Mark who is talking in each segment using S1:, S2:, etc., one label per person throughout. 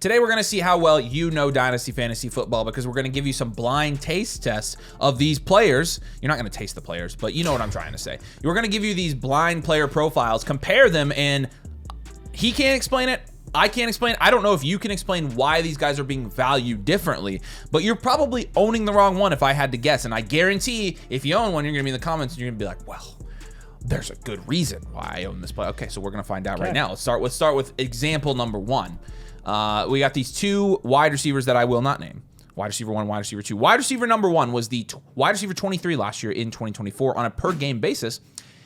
S1: Today, we're going to see how well you know Dynasty Fantasy Football because we're going to give you some blind taste tests of these players. You're not going to taste the players, but you know what I'm trying to say. We're going to give you these blind player profiles, compare them, and he can't explain it. I can't explain it. I don't know if you can explain why these guys are being valued differently, but you're probably owning the wrong one if I had to guess. And I guarantee if you own one, you're going to be in the comments and you're going to be like, well, there's a good reason why I own this player. Okay, so we're going to find out right now. Let's start with example number one. We got these two wide receivers that I will not name. Wide receiver 1, wide receiver 2. Wide receiver number 1 was the wide receiver 23 last year in 2024 on a per game basis.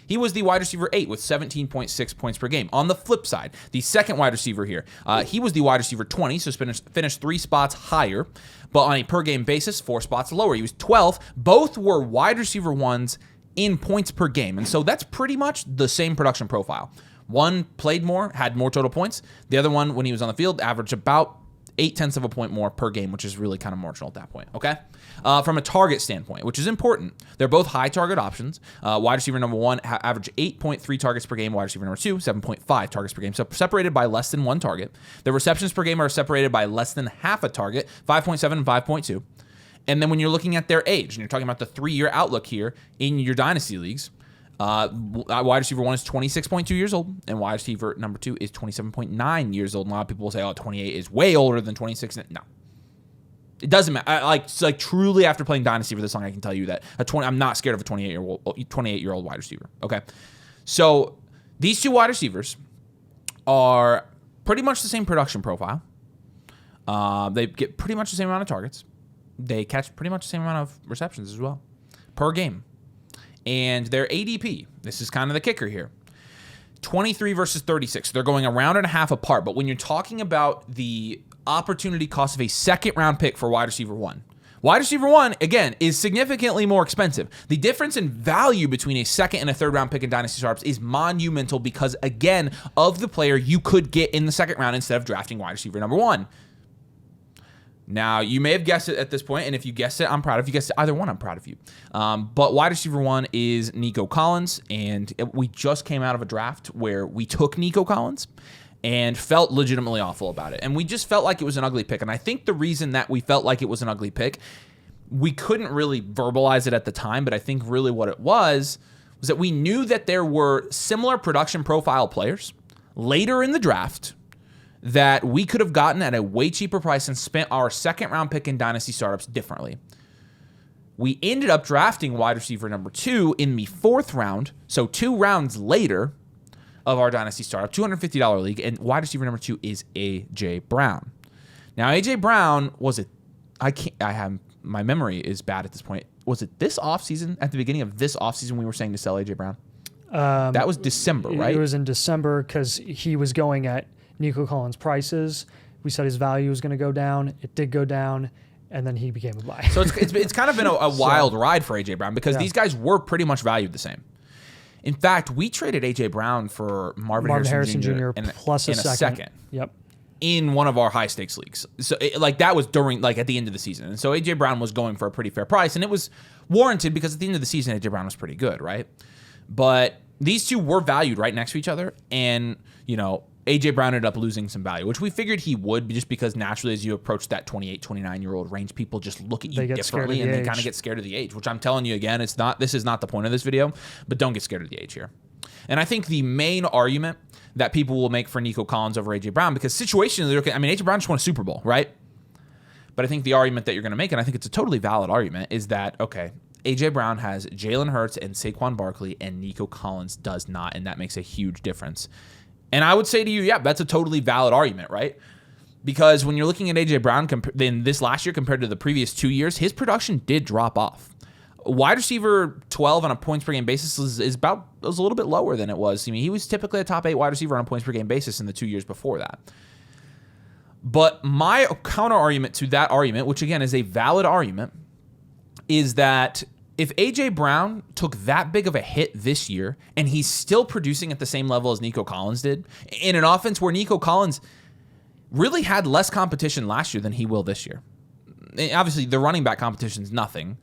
S1: He was the wide receiver 8 with 17.6 points per game. On the flip side, the second wide receiver here, he was the wide receiver 20, so finished 3 spots higher, but on a per game basis, 4 spots lower. He was 12th. Both were wide receiver 1s in points per game, and so that's pretty much the same production profile. One played more, had more total points. The other one, when he was on the field, averaged about 0.8 of a point more per game, which is really kind of marginal at that point, okay? From a target standpoint, which is important, they're both high target options. Wide receiver number 1 averaged 8.3 targets per game. Wide receiver number 2, 7.5 targets per game. So separated by less than 1 target. The receptions per game are separated by less than half a target, 5.7 and 5.2. And then when you're looking at their age, and you're talking about the 3-year outlook here in your dynasty leagues, wide receiver 1 is 26.2 years old, and wide receiver number 2 is 27.9 years old. And a lot of people will say, oh, 28 is way older than 26. No. It doesn't matter. Like truly, after playing Dynasty for this long, I can tell you that I'm not scared of a 28-year-old wide receiver. Okay, so these two wide receivers are pretty much the same production profile. They get pretty much the same amount of targets. They catch pretty much the same amount of receptions as well per game. And their ADP, this is kind of the kicker here, 23 versus 36. They're going a round and a half apart. But when you're talking about the opportunity cost of a second-round pick for wide receiver 1, wide receiver 1, again, is significantly more expensive. The difference in value between a second and a third-round pick in Dynasty Startups is monumental because, again, of the player you could get in the second round instead of drafting wide receiver number 1. Now, you may have guessed it at this point, and if you guessed it, I'm proud of you. If you guessed it, either one, I'm proud of you. But wide receiver 1 is Nico Collins, and we just came out of a draft where we took Nico Collins and felt legitimately awful about it. And we just felt like it was an ugly pick. And I think the reason that we felt like it was an ugly pick, we couldn't really verbalize it at the time, but I think really what it was that we knew that there were similar production profile players later in the draft that we could have gotten at a way cheaper price and spent our second-round pick in Dynasty Startups differently. We ended up drafting wide receiver number 2 in the 4th round, so 2 rounds later of our Dynasty Startup, $250 league, and wide receiver number 2 is A.J. Brown. Now, A.J. Brown my memory is bad at this point. Was it this offseason, at the beginning of this offseason, we were saying to sell A.J. Brown? That was December, right?
S2: It was in December because he was going at Nico Collins prices. We said his value was going to go down. It did go down, and then he became a buy.
S1: So it's kind of been a wild ride for A.J. Brown because these guys were pretty much valued the same. In fact, we traded A.J. Brown for Marvin Harrison Jr.
S2: plus a second. Yep.
S1: In one of our high stakes leagues. So that was during at the end of the season. And so A.J. Brown was going for a pretty fair price, and it was warranted because at the end of the season, A.J. Brown was pretty good, right? But these two were valued right next to each other, and, A.J. Brown ended up losing some value, which we figured he would just because naturally as you approach that 28, 29-year-old range, people just look at you differently and they kind of get scared of the age, which I'm telling you again, this is not the point of this video, but don't get scared of the age here. And I think the main argument that people will make for Nico Collins over A.J. Brown, because situationally, A.J. Brown just won a Super Bowl, right? But I think the argument that you're going to make, and I think it's a totally valid argument, is that, okay, A.J. Brown has Jalen Hurts and Saquon Barkley, and Nico Collins does not, and that makes a huge difference. And I would say to you, yeah, that's a totally valid argument, right? Because when you're looking at A.J. Brown in this last year compared to the previous 2 years, his production did drop off. Wide receiver 12 on a points per game basis was a little bit lower than it was. He was typically a top 8 wide receiver on a points per game basis in the 2 years before that. But my counter argument to that argument, which again is a valid argument, is that if A.J. Brown took that big of a hit this year and he's still producing at the same level as Nico Collins did, in an offense where Nico Collins really had less competition last year than he will this year. Obviously, the running back competition is nothing,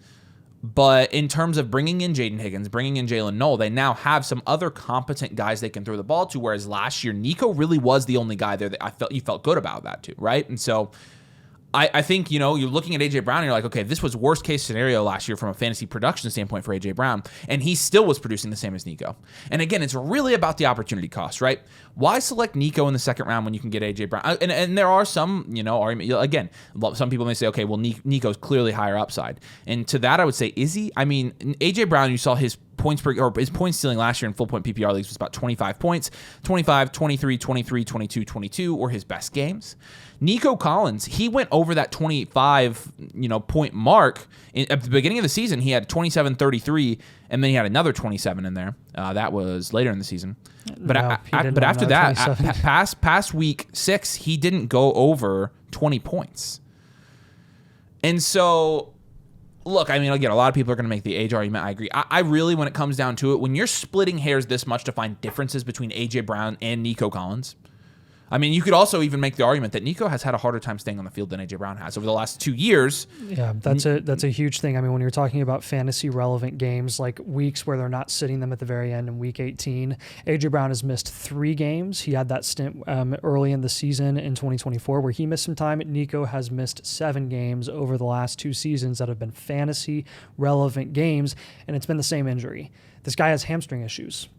S1: But in terms of bringing in Jaden Higgins, bringing in Jalen Noel, they now have some other competent guys they can throw the ball to, whereas last year, Nico really was the only guy there that you felt good about that too, right? And so I think, you're looking at A.J. Brown and you're like, okay, this was worst case scenario last year from a fantasy production standpoint for A.J. Brown, and he still was producing the same as Nico. And again, it's really about the opportunity cost, right? Why select Nico in the second round when you can get A.J. Brown? And there are some, argument. Again, some people may say, okay, well, Nico's clearly higher upside. And to that, I would say, is he? I mean, A.J. Brown, you saw his points ceiling last year in full point PPR leagues was about 25 points. 25, 23, 23, 22, 22 were his best games. Nico Collins, he went over that 25, point mark at the beginning of the season. He had 27, 33, and then he had another 27 in there. That was later in the season. But but after that, past week 6, he didn't go over 20 points. And so, look, I mean, again, a lot of people are going to make the age argument. I agree. I really, when it comes down to it, when you're splitting hairs this much to find differences between A.J. Brown and Nico Collins, I mean, you could also even make the argument that Nico has had a harder time staying on the field than A.J. Brown has over the last 2 years.
S2: Yeah, that's a huge thing. I mean, when you're talking about fantasy relevant games, like weeks where they're not sitting them at the very end in week 18, A.J. Brown has missed 3 games. He had that stint early in the season in 2024 where he missed some time. Nico has missed 7 games over the last 2 seasons that have been fantasy relevant games, and it's been the same injury. This guy has hamstring issues.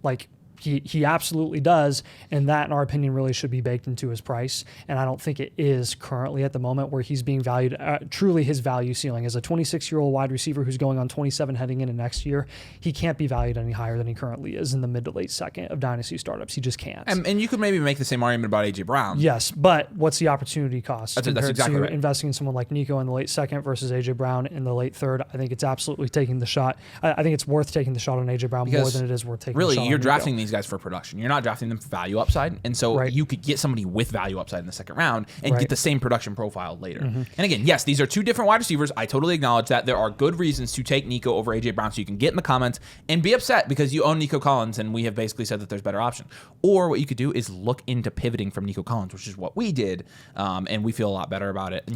S2: He absolutely does, and that, in our opinion, really should be baked into his price, and I don't think it is currently at the moment where he's being valued. Truly, his value ceiling as a 26-year-old wide receiver who's going on 27 heading into next year, he can't be valued any higher than he currently is in the mid to late second of Dynasty startups. He just can't.
S1: And you could maybe make the same argument about A.J. Brown.
S2: Yes, but what's the opportunity cost
S1: that's exactly
S2: to
S1: right.
S2: investing in someone like Nico in the late second versus A.J. Brown in the late third? I think it's absolutely taking the shot. I think it's worth taking the shot on A.J. Brown more than it is worth taking the shot on Nico.
S1: Really, you're drafting these guys for production. You're not drafting them for value upside, and so you could get somebody with value upside in the second round and get the same production profile later. And again, yes, these are 2 different wide receivers. I totally acknowledge that. There are good reasons to take Nico over A.J. Brown, so you can get in the comments and be upset because you own Nico Collins, and we have basically said that there's better option. Or what you could do is look into pivoting from Nico Collins, which is what we did, and we feel a lot better about it.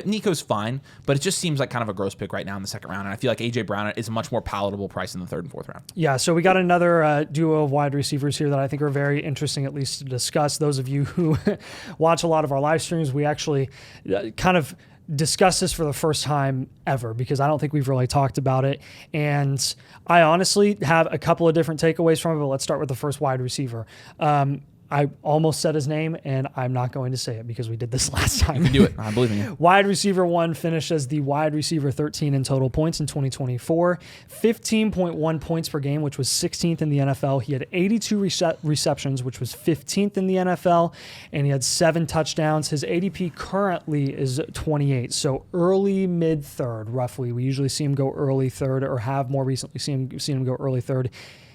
S1: Nico's fine, but it just seems like kind of a gross pick right now in the second round, and I feel like A.J. Brown is a much more palatable price in the third and fourth round. Yeah,
S2: so we got another duo of wide receivers here that I think are very interesting, at least to discuss. Those of you who watch a lot of our live streams, we actually kind of discuss this for the first time ever because I don't think we've really talked about it. And I honestly have a couple of different takeaways from it, but let's start with the first wide receiver. I almost said his name, and I'm not going to say it because we did this last time.
S1: You can do it. I believe in you.
S2: Wide receiver 1 finished as the wide receiver 13 in total points in 2024. 15.1 points per game, which was 16th in the NFL. He had 82 receptions, which was 15th in the NFL, and he had 7 touchdowns. His ADP currently is 28, so early mid-third, roughly. We usually see him go early third, or have more recently seen him go early third.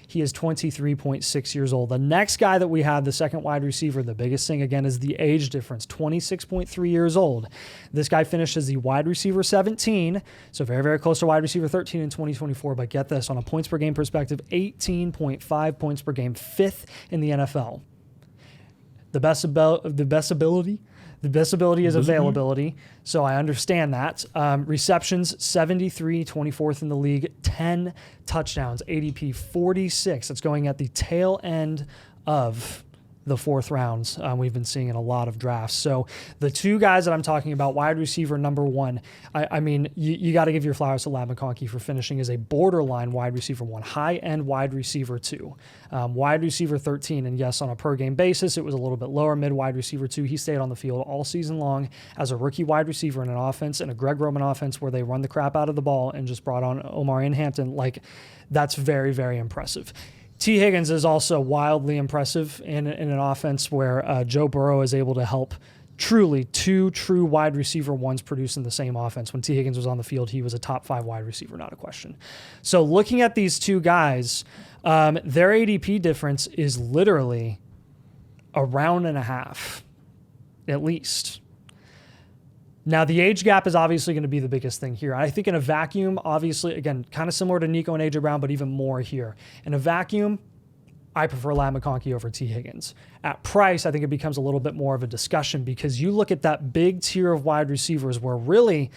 S2: He is 23.6 years old. The next guy that we have, the second wide receiver, the biggest thing, again, is the age difference, 26.3 years old. This guy finished as the wide receiver 17, so very, very close to wide receiver 13 in 2024. But get this, on a points per game perspective, 18.5 points per game, 5th in the NFL. The best ability is availability, so I understand that. Receptions, 73, 24th in the league, 10 touchdowns, ADP 46. That's going at the tail end of the 4th rounds we've been seeing in a lot of drafts. So the 2 guys that I'm talking about, wide receiver number 1, I mean, you got to give your flowers to Ladd McConkey for finishing as a borderline wide receiver 1, high-end wide receiver 2, wide receiver 13. And yes, on a per-game basis, it was a little bit lower, mid-wide receiver 2. He stayed on the field all season long as a rookie wide receiver in an offense, in a Greg Roman offense where they run the crap out of the ball and just brought on Omar Hampton. That's very, very impressive. T. Higgins is also wildly impressive in an offense where Joe Burrow is able to help truly 2 true wide receiver 1s produce in the same offense. When T. Higgins was on the field, he was a top 5 wide receiver, not a question. So looking at these 2 guys, their ADP difference is literally a round and a half, at least. Now, the age gap is obviously going to be the biggest thing here. I think in a vacuum, obviously, again, kind of similar to Nico and A.J. Brown, but even more here. In a vacuum, I prefer Ladd McConkey over T. Higgins. At price, I think it becomes a little bit more of a discussion because you look at that big tier of wide receivers where really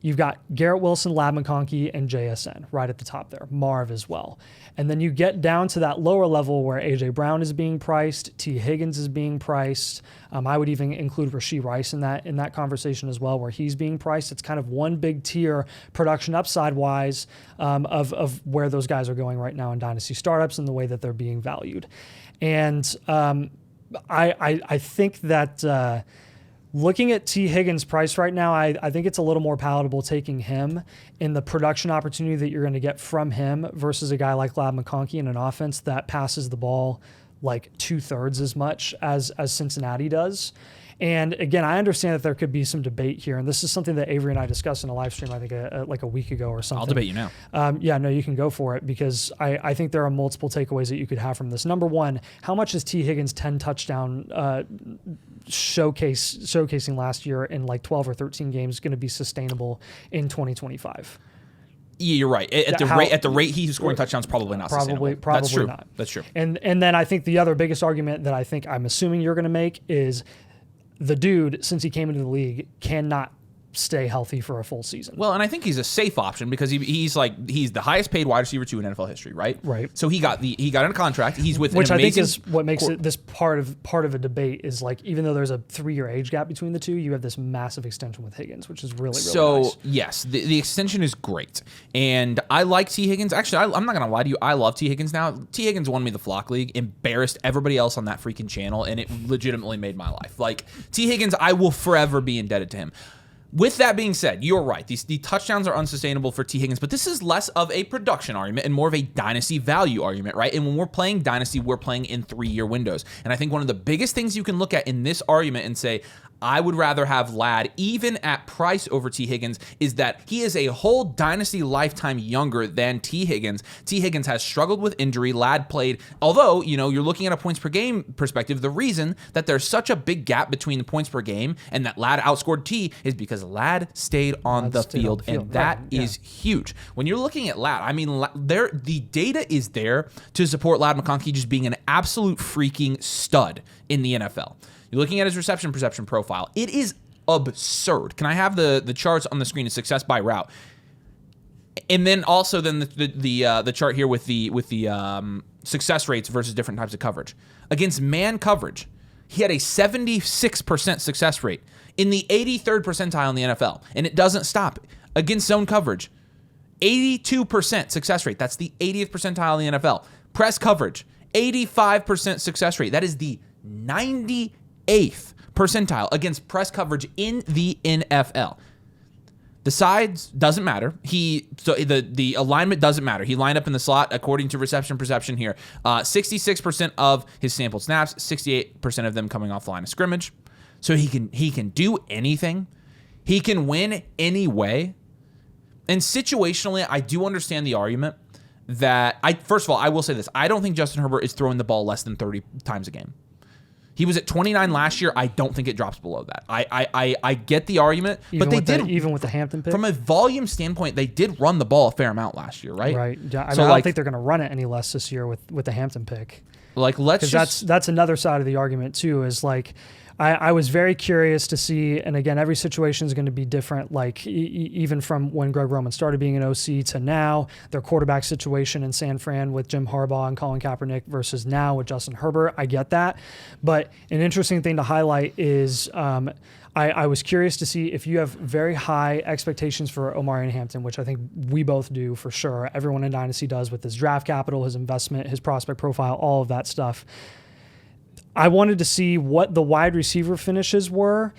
S2: You've got Garrett Wilson, Lab McConkey, and JSN right at the top there. Marv as well. And then you get down to that lower level where A.J. Brown is being priced, T. Higgins is being priced. I would even include Rashee Rice in that conversation as well, where he's being priced. It's kind of one big tier production upside-wise of where those guys are going right now in Dynasty startups and the way that they're being valued. And I think that looking at T. Higgins' price right now, I think it's a little more palatable taking him in the production opportunity that you're going to get from him versus a guy like Lab McConkey in an offense that passes the ball like 2/3 as much as Cincinnati does. And again, I understand that there could be some debate here, and this is something that Avery and I discussed in a live stream, I think like a week ago or something.
S1: I'll debate you now.
S2: Yeah, no, you can go for it, because I think there are multiple takeaways that you could have from this. Number one, how much is T. Higgins' 10 touchdown showcasing last year in like 12 or 13 games going to be sustainable in 2025?
S1: Yeah, you're right. At the rate he's scoring touchdowns, probably not sustainable.
S2: Probably
S1: That's true.
S2: not.
S1: That's true.
S2: And then I think the other biggest argument that I'm assuming you're going to make is the dude, since he came into the league, cannot stay healthy for a full season.
S1: Well, and I think he's a safe option because he's the highest paid wide receiver in NFL history, right?
S2: Right.
S1: So he got in a contract. He's with
S2: which
S1: an
S2: I think
S1: amazing
S2: is what makes it this part of a debate is like, even though there's a 3-year age gap between the two, you have this massive extension with Higgins, which is really nice.
S1: Yes, the extension is great, and I like T. Higgins. Actually, I'm not gonna lie to you, I love T. Higgins now. T. Higgins won me the Flock League, embarrassed everybody else on that freaking channel, and it legitimately made my life. Like, T. Higgins, I will forever be indebted to him. With that being said, you're right. The touchdowns are unsustainable for T. Higgins, but this is less of a production argument and more of a dynasty value argument, right? And when we're playing dynasty, we're playing in 3-year windows. And I think one of the biggest things you can look at in this argument and say, I would rather have Lad, even at price, over T. Higgins, is that he is a whole dynasty lifetime younger than T. Higgins. T. Higgins has struggled with injury. Lad played, although, you're looking at a points per game perspective, the reason that there's such a big gap between the points per game and that Lad outscored T is because Lad stayed on the field, and that is huge. When you're looking at Lad, I mean, the data is there to support Lad McConkey just being an absolute freaking stud in the NFL. You're looking at his reception perception profile. It is absurd. Can I have the charts on the screen of success by route? And then also the chart here with the success rates versus different types of coverage. Against man coverage, he had a 76% success rate in the 83rd percentile in the NFL, and it doesn't stop. Against zone coverage, 82% success rate. That's the 80th percentile in the NFL. Press coverage, 85% success rate. That is the 98th percentile against press coverage in the NFL. The sides doesn't matter. The alignment doesn't matter. He lined up in the slot according to reception perception here. 66% of his sampled snaps, 68% of them coming off the line of scrimmage. So he can do anything. He can win any way. And situationally, I do understand the argument that first of all, I will say this. I don't think Justin Herbert is throwing the ball less than 30 times a game. He was at 29 last year. I don't think it drops below that. I get the argument, but they did,
S2: even with the Hampton pick.
S1: From a volume standpoint, they did run the ball a fair amount last year, right?
S2: Right. Yeah, I don't think they're going to run it any less this year with the Hampton pick. That's another side of the argument too. Is like, I was very curious to see, and again, every situation is going to be different. Like even from when Greg Roman started being an OC to now, their quarterback situation in San Fran with Jim Harbaugh and Colin Kaepernick versus now with Justin Herbert. I get that, but an interesting thing to highlight is I was curious to see if you have very high expectations for Omarion Hampton, which I think we both do for sure. Everyone in Dynasty does with his draft capital, his investment, his prospect profile, all of that stuff. I wanted to see what the wide receiver finishes were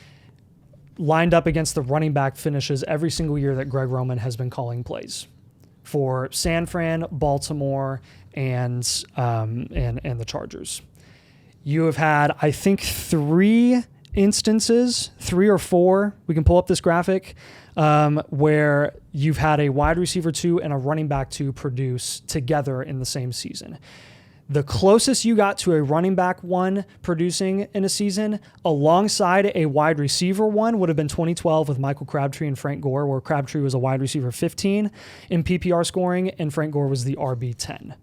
S2: lined up against the running back finishes every single year that Greg Roman has been calling plays for San Fran, Baltimore, and the Chargers. You have had, I think, 3 instances, 3 or 4, we can pull up this graphic, where you've had a wide receiver 2 and a running back 2 produce together in the same season. The closest you got to a running back 1 producing in a season alongside a wide receiver 1 would have been 2012 with Michael Crabtree and Frank Gore, where Crabtree was a wide receiver 15 in PPR scoring and Frank Gore was the RB 10.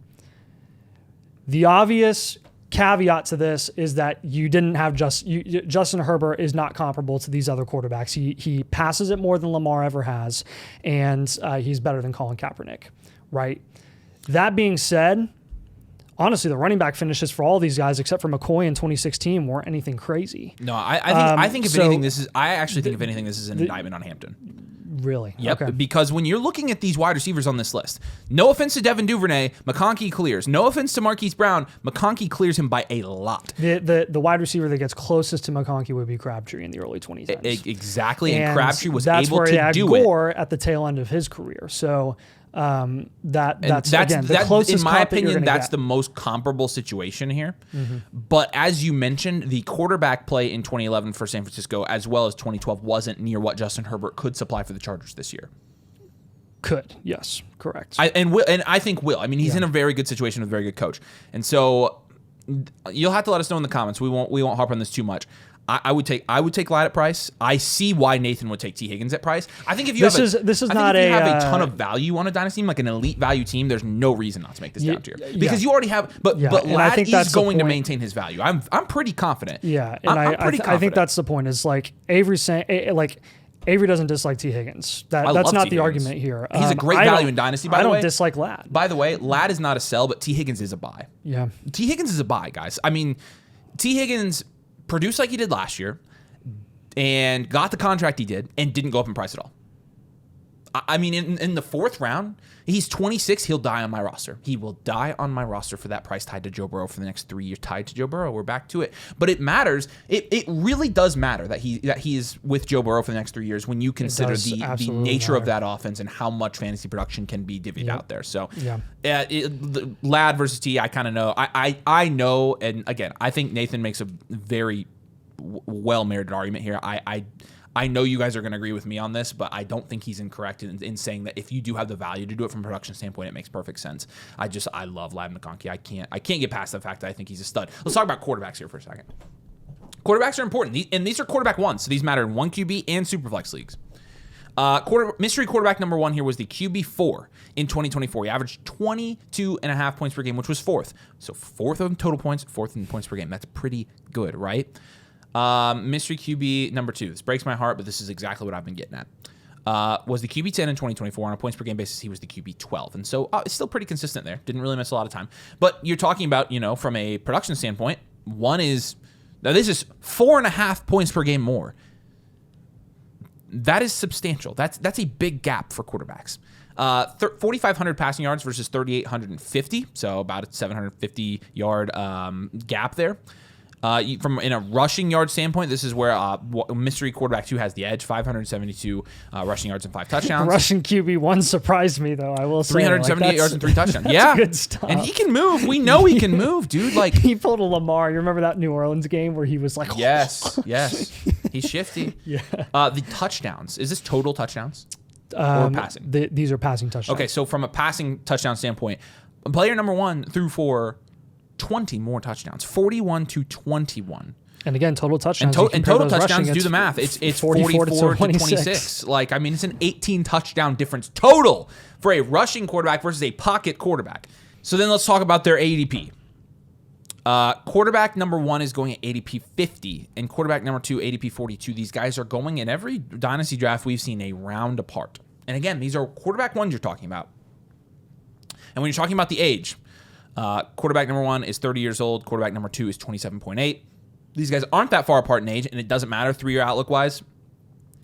S2: The obvious caveat to this is that you didn't have Justin Herbert is not comparable to these other quarterbacks. He passes it more than Lamar ever has, and he's better than Colin Kaepernick, right? That being said, honestly, the running back finishes for all these guys, except for McCoy in 2016, weren't anything crazy.
S1: No, I think if anything, this is an indictment on Hampton.
S2: Really?
S1: Yep.
S2: Okay.
S1: Because when you're looking at these wide receivers on this list, no offense to Devin Duvernay, McConkey clears. No offense to Marquise Brown, McConkey clears him by a lot.
S2: The wide receiver that gets closest to McConkey would be Crabtree in the early 2010s.
S1: Exactly, and Crabtree was
S2: that's
S1: able
S2: where
S1: to
S2: he had
S1: do
S2: Gore at the tail end of his career. So that's again the closest.
S1: In my opinion,
S2: that's
S1: the most comparable situation here. But as you mentioned, the quarterback play in 2011 for San Francisco, as well as 2012, wasn't near what Justin Herbert could supply for the Chargers this year.
S2: Could, yes, correct.
S1: I think will. I mean, he's in a very good situation with a very good coach, and so you'll have to let us know in the comments. We won't harp on this too much. I would take Ladd at price. I see why Nathan would take T. Higgins at price. I think if you have a ton of value on a dynasty team, like an elite value team, there's no reason not to make this down tier because you already have. But Ladd is going to maintain his value. I'm pretty confident.
S2: Yeah, and I think that's the point. Is like Avery saying Avery doesn't dislike T. Higgins. That's not the argument here.
S1: He's a great value in dynasty. By the way,
S2: I don't dislike Ladd.
S1: By the way, Ladd is not a sell, but T. Higgins is a buy.
S2: Yeah,
S1: T. Higgins is a buy, guys. I mean, T. Higgins produced like he did last year and got the contract he did and didn't go up in price at all. I mean, in the fourth round, he's 26. He'll die on my roster. He will die on my roster for that price tied to Joe Burrow for the next 3 years. Tied to Joe Burrow. We're back to it. But it matters. It really does matter that he is with Joe Burrow for the next 3 years when you consider the nature of that offense and how much fantasy production can be divvied out there. So, Ladd versus T, I kind of know. I know, and again, I think Nathan makes a very well-merited argument here. I know you guys are going to agree with me on this, but I don't think he's incorrect in saying that if you do have the value to do it from a production standpoint, it makes perfect sense. I love Ladd McConkey. I can't get past the fact that I think he's a stud. Let's talk about quarterbacks here for a second. Quarterbacks are important, and these are quarterback ones, so these matter in 1 QB and Superflex leagues. Mystery quarterback number 1 here was the QB4 in 2024. He averaged 22.5 points per game, which was 4th. So 4th in total points, 4th in points per game. That's pretty good, right? Mystery QB number 2. This breaks my heart, but this is exactly what I've been getting at. Was the QB 10 in 2024. On a points per game basis, he was the QB 12. And so it's still pretty consistent there. Didn't really miss a lot of time. But you're talking about, from a production standpoint, this is 4.5 points per game more. That is substantial. That's a big gap for quarterbacks. 4,500 passing yards versus 3,850. So about a 750 yard gap there. From in a rushing yard standpoint, this is where mystery quarterback 2 has the edge. 572 rushing yards and 5 touchdowns.
S2: Rushing QB1 surprised me though. I will say
S1: 378 yards and 3 touchdowns. Yeah,
S2: good stuff.
S1: And he can move. We know he can move, dude. Like
S2: he pulled a Lamar. You remember that New Orleans game where he was like,
S1: yes. He's shifty.
S2: Yeah.
S1: The touchdowns. Is this total touchdowns or passing?
S2: These are passing touchdowns.
S1: Okay, so from a passing touchdown standpoint, player number 1 threw for 20 more touchdowns, 41 to 21.
S2: And again, total touchdowns.
S1: And total touchdowns, do the math. It's 44 to 26. Like, I mean, it's an 18 touchdown difference total for a rushing quarterback versus a pocket quarterback. So then let's talk about their ADP. Quarterback number 1 is going at ADP 50, and quarterback number 2, ADP 42. These guys are going in every dynasty draft we've seen a round apart. And again, these are quarterback ones you're talking about. And when you're talking about the age, quarterback number 1 is 30 years old. Quarterback number 2 is 27.8. These guys aren't that far apart in age, and it doesn't matter 3-year outlook-wise.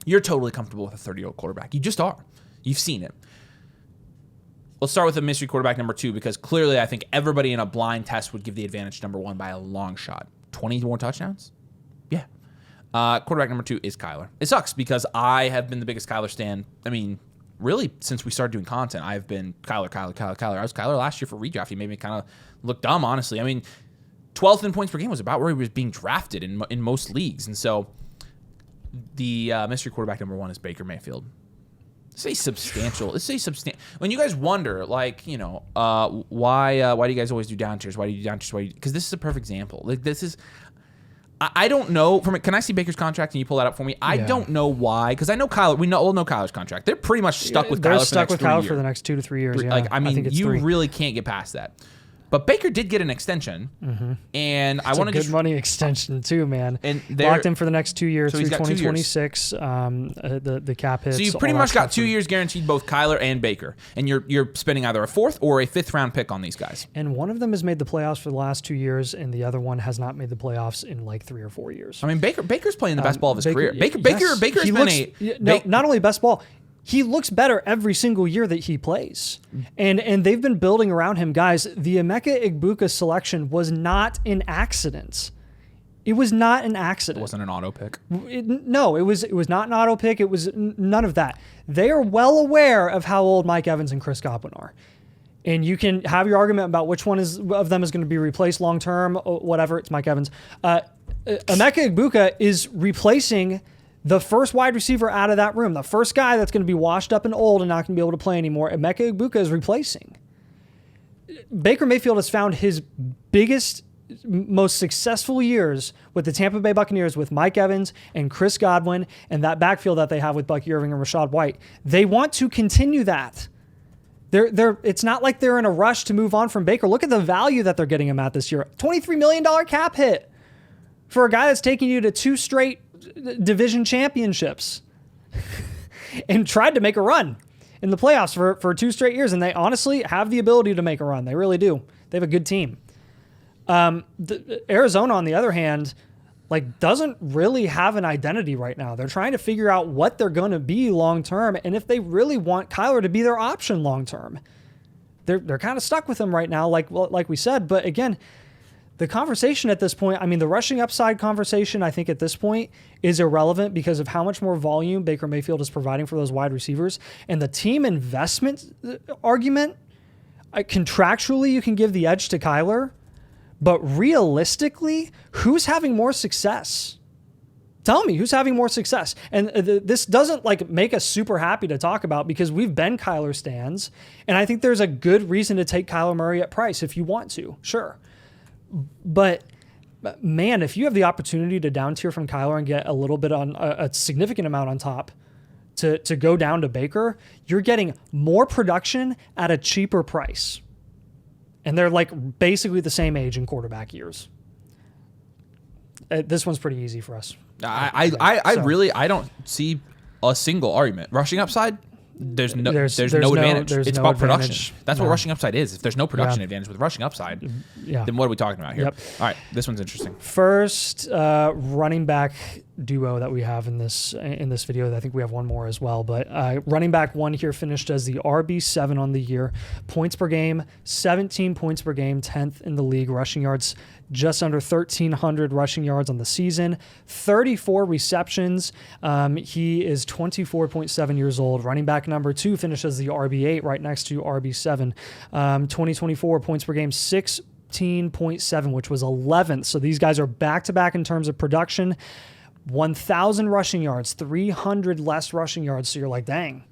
S1: You're totally comfortable with a 30-year-old quarterback. You just are. You've seen it. Let's start with the mystery quarterback number 2, because clearly I think everybody in a blind test would give the advantage to number 1 by a long shot. 20 more touchdowns? Yeah. Quarterback number 2 is Kyler. It sucks because I have been the biggest Kyler stan. I mean, really, since we started doing content, I've been Kyler. I was Kyler last year for redraft. He made me kind of look dumb, honestly. I mean, 12th in points per game was about where he was being drafted in most leagues. And so the mystery quarterback number 1 is Baker Mayfield. Let's say substantial. When you guys wonder, like, why do you guys always do down tiers? Why do you do down tiers? Because this is a perfect example. Like, this is... I don't know. Can I see Baker's contract? Can you pull that up for me? I don't know why, because I know Kyler. We all know Kyler's contract. They're pretty much stuck with Kyler.
S2: They're stuck with Kyler for the next 2 to 3 years. Yeah,
S1: I mean, you really can't get past that. But Baker did get an extension, and I want to
S2: good money extension too, man.
S1: And
S2: locked in for the next 2 years,
S1: so
S2: through
S1: he's got 2 years.
S2: 2026. The cap hits.
S1: So you pretty much got 2 years guaranteed, both Kyler and Baker, and you're spending either a 4th or a 5th round pick on these guys.
S2: And one of them has made the playoffs for the last 2 years, and the other one has not made the playoffs in like 3 or 4 years.
S1: I mean, Baker's playing the best ball of his career. Baker's
S2: he
S1: been
S2: not only best ball. He looks better every single year that he plays. And they've been building around him. Guys, the Emeka Egbuka selection was not an accident. It was not an accident.
S1: It wasn't an auto pick.
S2: No, it was not an auto pick. It was none of that. They are well aware of how old Mike Evans and Chris Godwin are. And you can have your argument about which one of them is going to be replaced long term, whatever. It's Mike Evans. Emeka Egbuka is replacing the first wide receiver out of that room, the first guy that's going to be washed up and old and not going to be able to play anymore. Emeka Egbuka is replacing. Baker Mayfield has found his biggest, most successful years with the Tampa Bay Buccaneers with Mike Evans and Chris Godwin and that backfield that they have with Bucky Irving and Rachaad White. They want to continue that. It's not like they're in a rush to move on from Baker. Look at the value that they're getting him at this year. $23 million cap hit for a guy that's taking you to 2 straight division championships and tried to make a run in the playoffs for 2 straight years. And they honestly have the ability to make a run. They really do. They have a good team. Arizona, on the other hand, doesn't really have an identity right now. They're trying to figure out what they're going to be long-term. And if they really want Kyler to be their option long-term, they're kind of stuck with him right now, like we said. But again, the conversation at this point, I mean, the rushing upside conversation, I think at this point is irrelevant because of how much more volume Baker Mayfield is providing for those wide receivers. And the team investment argument, contractually, you can give the edge to Kyler, but realistically, who's having more success? Tell me who's having more success. And this doesn't make us super happy to talk about because we've been Kyler stans. And I think there's a good reason to take Kyler Murray at price if you want to. Sure. But man, if you have the opportunity to down tier from Kyler and get a little bit on a significant amount on top to go down to Baker, you're getting more production at a cheaper price. And they're basically the same age in quarterback years. This one's pretty easy for us.
S1: I don't see a single argument. Rushing upside, there's no advantage. It's about production. That's what rushing upside is. If there's no production advantage with rushing upside, then what are we talking about here? Yep. All right, this one's interesting.
S2: First running back duo that we have in this video. I think we have one more as well, but running back one here finished as the RB7 on the year. Points per game, 17 points per game, 10th in the league. Rushing yards, just under 1,300 rushing yards on the season, 34 receptions. He is 24.7 years old. Running back number 2 finishes the RB8 right next to RB7. 2024 points per game, 16.7, which was 11th. So these guys are back-to-back in terms of production. 1,000 rushing yards, 300 less rushing yards. So you're like, dang.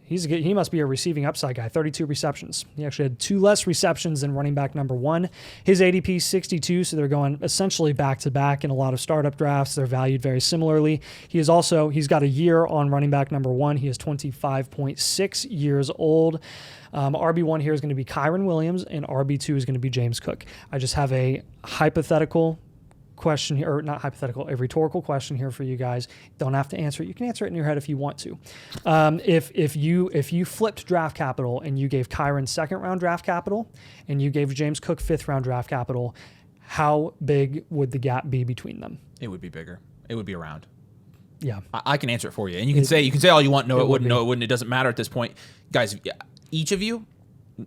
S2: He must be a receiving upside guy. 32 receptions. He actually had 2 less receptions than running back number 1. His ADP is 62, so they're going essentially back-to-back in a lot of startup drafts. They're valued very similarly. He's got a year on running back number 1. He is 25.6 years old. RB1 here is going to be Kyren Williams, and RB2 is going to be James Cook. I just have a hypothetical question here, or not hypothetical, a rhetorical question here for you guys. Don't have to answer it. You can answer it in your head if you want to. If you flipped draft capital and you gave Kyren 2nd round draft capital and you gave James Cook 5th round draft capital, how big would the gap be between them?
S1: It would be bigger. It would be around.
S2: Yeah,
S1: I can answer it for you, and you can say all you want. No, it wouldn't. No, it wouldn't. It doesn't matter at this point, guys. Each of you,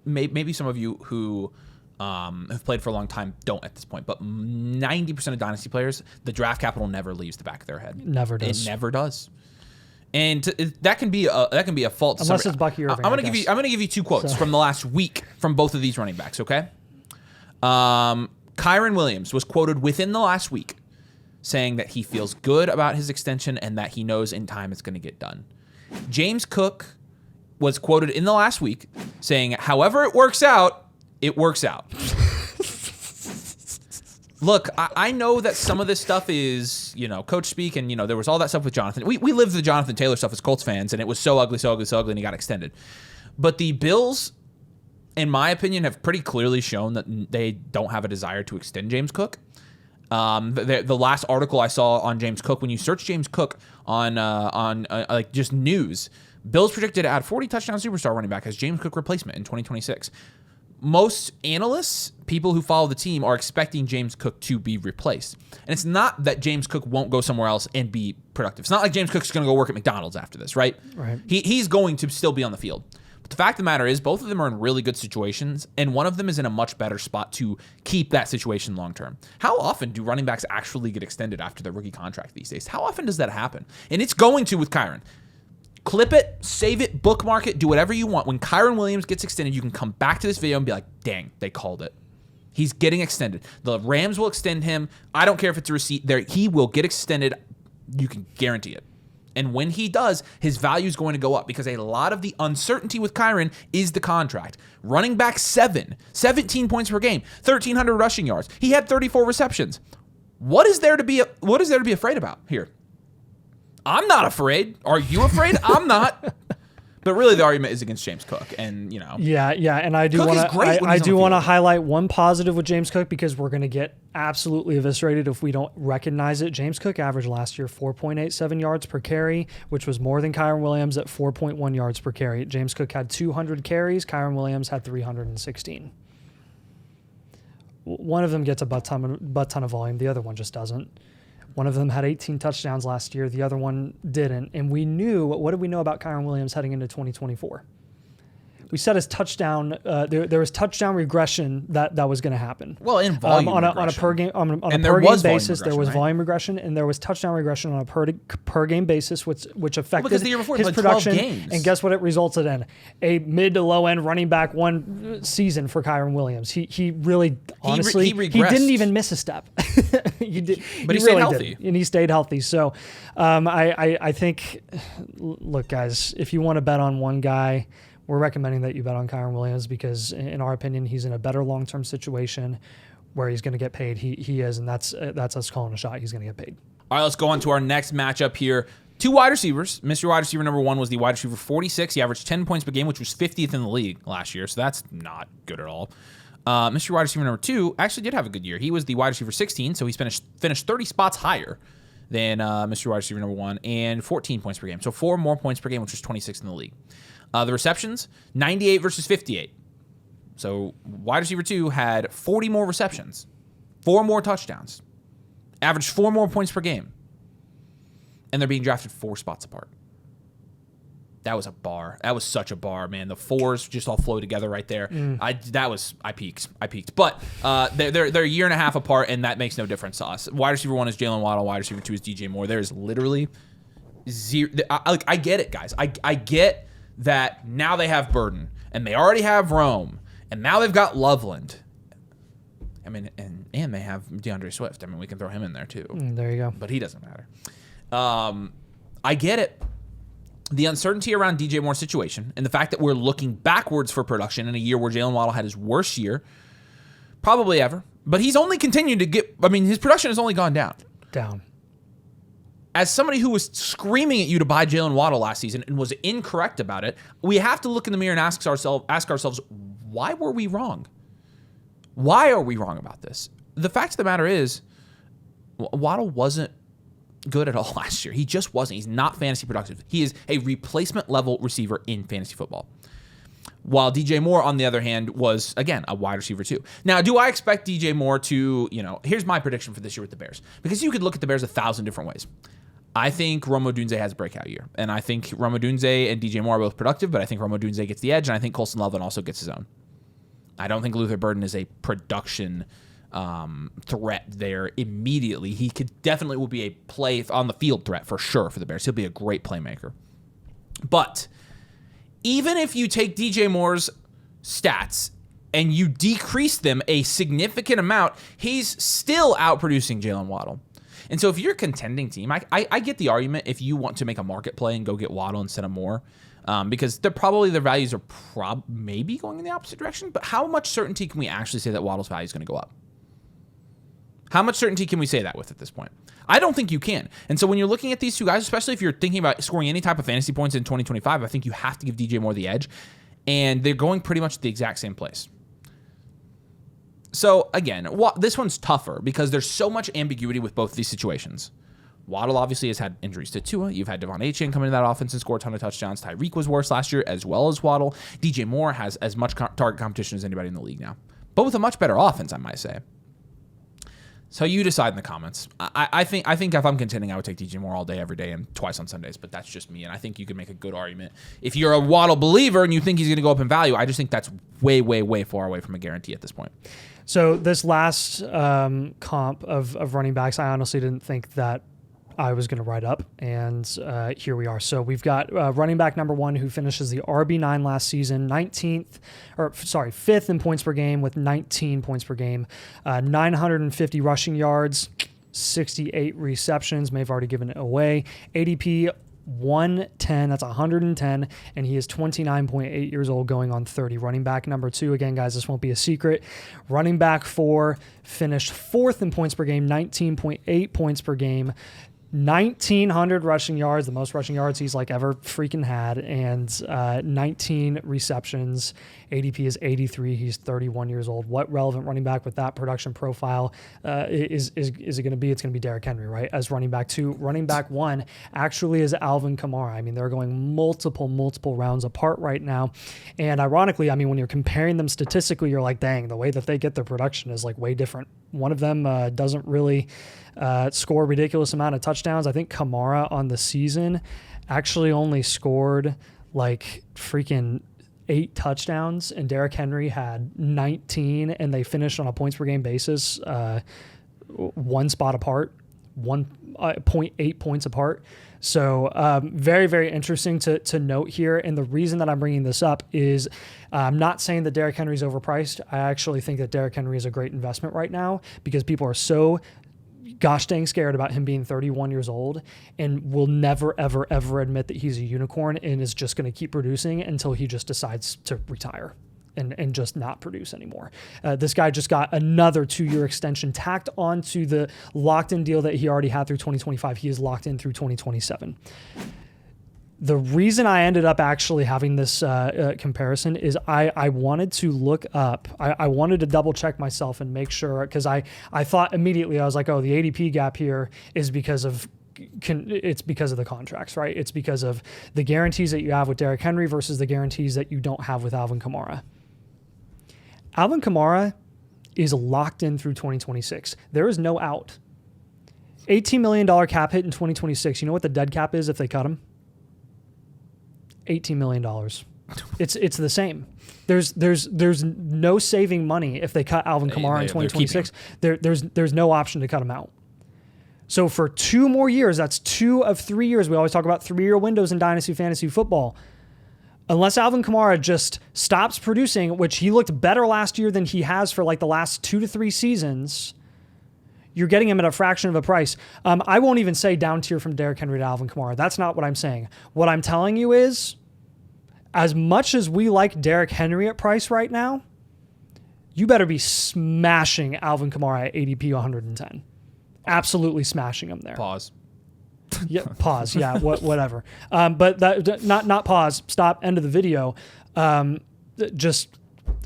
S1: maybe some of you who have played for a long time don't at this point, but 90% of Dynasty players, the draft capital never leaves the back of their head.
S2: Never does.
S1: It never does. And that can be a fault.
S2: Unless it's Bucky Irving.
S1: I'm going to give you 2 quotes from the last week from both of these running backs. Okay. Kyren Williams was quoted within the last week saying that he feels good about his extension and that he knows in time it's going to get done. James Cook was quoted in the last week saying, however it works out, it works out. Look, I know that some of this stuff is, coach speak, and, there was all that stuff with Jonathan. We lived the Jonathan Taylor stuff as Colts fans, and it was so ugly, and he got extended. But the Bills in my opinion, have pretty clearly shown that they don't have a desire to extend James Cook. The last article I saw on James Cook, when you search James Cook on like just news, Bills predicted to add 40 touchdown superstar running back as James Cook replacement in 2026. Most analysts, people who follow the team, are expecting James Cook to be replaced. And it's not that James Cook won't go somewhere else and be productive. It's not like James Cook's going to go work at McDonald's after this, right?
S2: Right.
S1: He's going to still be on the field. But the fact of the matter is, both of them are in really good situations, and one of them is in a much better spot to keep that situation long term. How often do running backs actually get extended after their rookie contract these days? How often does that happen? And it's going to with Kyren. Clip it, save it, bookmark it, do whatever you want. When Kyren Williams gets extended, you can come back to this video and be like, dang, they called it. He's getting extended. The Rams will extend him. I don't care if it's a receipt there. He will get extended. You can guarantee it. And when he does, his value is going to go up because a lot of the uncertainty with Kyren is the contract. Running back 17 points per game, 1,300 rushing yards. He had 34 receptions. What is there to be afraid about here? I'm not afraid. Are you afraid? I'm not. But really, the argument is against James Cook, and
S2: Yeah, and I do
S1: Cook
S2: want
S1: is great when
S2: I
S1: he's on
S2: do
S1: the
S2: want to
S1: field.
S2: highlight one positive with James Cook because we're going to get absolutely eviscerated if we don't recognize it. James Cook averaged last year 4.87 yards per carry, which was more than Kyren Williams at 4.1 yards per carry. James Cook had 200 carries. Kyren Williams had 316. One of them gets a butt ton of volume. The other one just doesn't. One of them had 18 touchdowns last year. The other one didn't. And we knew, what did we know about Kyren Williams heading into 2024? We said his touchdown, there was touchdown regression that was going to happen.
S1: Well, in volume
S2: on a
S1: regression.
S2: per game on a
S1: And
S2: per
S1: there
S2: game
S1: was volume
S2: basis, there
S1: regression,
S2: was
S1: right?
S2: volume regression, and there was touchdown regression on a per game basis, which affected
S1: because the year before he
S2: his
S1: played 12
S2: production.
S1: games.
S2: And guess what? It resulted in a mid to low end running back one season for Kyren Williams. He really honestly
S1: he
S2: he
S1: regressed.
S2: didn't even miss a step.
S1: But he stayed healthy.
S2: didn't, and he stayed healthy. So I think, look, guys, if you want to bet on one guy, we're recommending that you bet on Kyren Williams because, in our opinion, he's in a better long-term situation where he's going to get paid. He is, and that's us calling a shot. He's going to get paid.
S1: All right, let's go on to our next matchup here. Two wide receivers. Mr. Wide Receiver number 1 was the wide receiver 46. He averaged 10 points per game, which was 50th in the league last year, so that's not good at all. Mr. Wide Receiver number 2 actually did have a good year. He was the wide receiver 16, so he's finished 30 spots higher than Mr. Wide Receiver number 1 and 14 points per game. So 4 more points per game, which was 26th in the league. The receptions, 98 versus 58. So wide receiver 2 had 40 more receptions, 4 more touchdowns, averaged 4 more points per game, and they're being drafted 4 spots apart. That was a bar. That was such a bar, man. The 4s just all flow together right there. I peaked. But they're a year and a half apart, and that makes no difference to us. Wide receiver 1 is Jalen Waddle. Wide receiver 2 is DJ Moore. There is literally zero. I get it, guys. I get that now they have Burden, and they already have Rome, and now they've got Loveland. I mean, and they have DeAndre Swift. I mean, we can throw him in there too.
S2: There you go.
S1: But he doesn't matter. I get it. The uncertainty around DJ Moore's situation and the fact that we're looking backwards for production in a year where Jalen Waddle had his worst year probably ever. But he's only continued to get, his production has only gone down. As somebody who was screaming at you to buy Jalen Waddle last season and was incorrect about it, we have to look in the mirror and ask ourselves, why were we wrong? Why are we wrong about this? The fact of the matter is, Waddle wasn't good at all last year. He just wasn't. He's not fantasy productive. He is a replacement level receiver in fantasy football. While DJ Moore, on the other hand, was, again, a wide receiver too. Now, do I expect DJ Moore to, here's my prediction for this year with the Bears. Because you could look at the Bears 1,000 different ways. I think Rome Odunze has a breakout year. And I think Rome Odunze and DJ Moore are both productive, but I think Rome Odunze gets the edge, and I think Colston Loveland also gets his own. I don't think Luther Burden is a production threat there immediately. He definitely will be a play on the field threat for sure for the Bears. He'll be a great playmaker. But even if you take DJ Moore's stats and you decrease them a significant amount, he's still outproducing Jalen Waddle. And so if you're a contending team, I get the argument if you want to make a market play and go get Waddle instead of Moore, because their values are maybe going in the opposite direction. But how much certainty can we actually say that Waddle's value is going to go up? How much certainty can we say that with at this point? I don't think you can. And so when you're looking at these two guys, especially if you're thinking about scoring any type of fantasy points in 2025, I think you have to give DJ Moore the edge. and they're going pretty much the exact same place. So again, this one's tougher because there's so much ambiguity with both these situations. Waddle obviously has had injuries to Tua. You've had Devon Achane come into that offense and score a ton of touchdowns. Tyreek was worse last year as well as Waddle. DJ Moore has as much target competition as anybody in the league now, but with a much better offense, I might say. So you decide in the comments. I think if I'm contending, I would take DJ Moore all day, every day, and twice on Sundays, but that's just me, and I think you can make a good argument. If you're a Waddle believer and you think he's going to go up in value, I just think that's way, way, way far away from a guarantee at this point.
S2: So this last comp of running backs, I honestly didn't think that I was going to write up, and here we are. So we've got running back number 1 who finishes the RB9 last season, 5th in points per game with 19 points per game, 950 rushing yards, 68 receptions, may have already given it away, ADP 110, that's 110, and he is 29.8 years old going on 30. Running back number 2, again, guys, this won't be a secret. Running back 4 finished 4th in points per game, 19.8 points per game, 1,900 rushing yards, the most rushing yards he's ever freaking had, and 19 receptions. ADP is 83. He's 31 years old. What relevant running back with that production profile is it going to be? It's going to be Derrick Henry, right? As running back 2. Running back 1 actually is Alvin Kamara. I mean, they're going multiple rounds apart right now. And ironically, I mean, when you're comparing them statistically, you're like, dang, the way that they get their production is way different. One of them doesn't really score a ridiculous amount of touchdowns. I think Kamara on the season actually only scored freaking 8 touchdowns, and Derrick Henry had 19, and they finished on a points per game basis, 1 spot apart, 1.8 points apart. So very, very interesting to note here. And the reason that I'm bringing this up is I'm not saying that Derrick Henry is overpriced. I actually think that Derrick Henry is a great investment right now because people are so gosh dang scared about him being 31 years old and will never, ever, ever admit that he's a unicorn and is just going to keep producing until he just decides to retire and just not produce anymore. This guy just got another 2-year extension tacked onto the locked-in deal that he already had through 2025. He is locked in through 2027. The reason I ended up actually having this comparison is I wanted to look up, I wanted to double check myself and make sure, because I thought immediately, I was like, oh, the ADP gap here is because of the contracts, right? It's because of the guarantees that you have with Derrick Henry versus the guarantees that you don't have with Alvin Kamara. Alvin Kamara is locked in through 2026. There is no out. $18 million cap hit in 2026. You know what the dead cap is if they cut him? $18 million. It's the same. There's no saving money if they cut Alvin Kamara in 2026. There's no option to cut him out. So for 2 more years, that's 2 of 3 years. We always talk about 3-year windows in Dynasty Fantasy Football. Unless Alvin Kamara just stops producing, which he looked better last year than he has for the last 2 to 3 seasons, you're getting him at a fraction of a price. I won't even say down tier from Derrick Henry to Alvin Kamara. That's not what I'm saying. What I'm telling you is, as much as we like Derrick Henry at price right now, you better be smashing Alvin Kamara at ADP 110. Absolutely smashing him there.
S1: Pause.
S2: Yeah, pause. Yeah, whatever. But that, not pause. Stop. End of the video. Just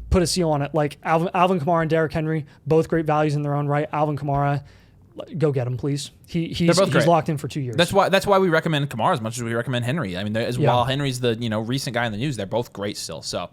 S2: put a seal on it. Alvin Kamara and Derrick Henry, both great values in their own right. Alvin Kamara, go get him, please. He's locked in for 2 years.
S1: That's why we recommend Kamara as much as we recommend Henry. I mean, while Henry's the recent guy in the news, they're both great still. So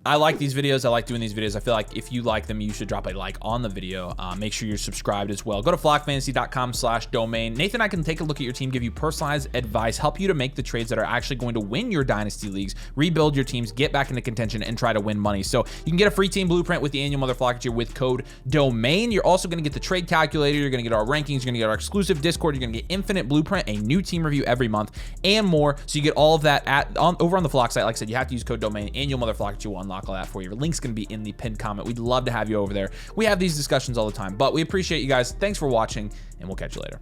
S1: I like these videos. I like doing these videos. I feel like if you like them, you should drop a like on the video. Make sure you're subscribed as well. Go to flockfantasy.com/domain. Nathan and I can take a look at your team, give you personalized advice, help you to make the trades that are actually going to win your dynasty leagues, rebuild your teams, get back into contention, and try to win money. So you can get a free team blueprint with the annual Mother Flockature with code DOMAIN. You're also going to get the trade calculator. You're going to get our rankings. You're going to get our exclusive Discord. You're going to get infinite blueprint, a new team review every month, and more. So you get all of that over on the Flock site. Like I said, you have to use code DOMAIN. Annual Mother Flockature will unlock all that for you. Your link's going to be in the pinned comment. We'd love to have you over there. We have these discussions all the time, but we appreciate you guys. Thanks for watching, and we'll catch you later.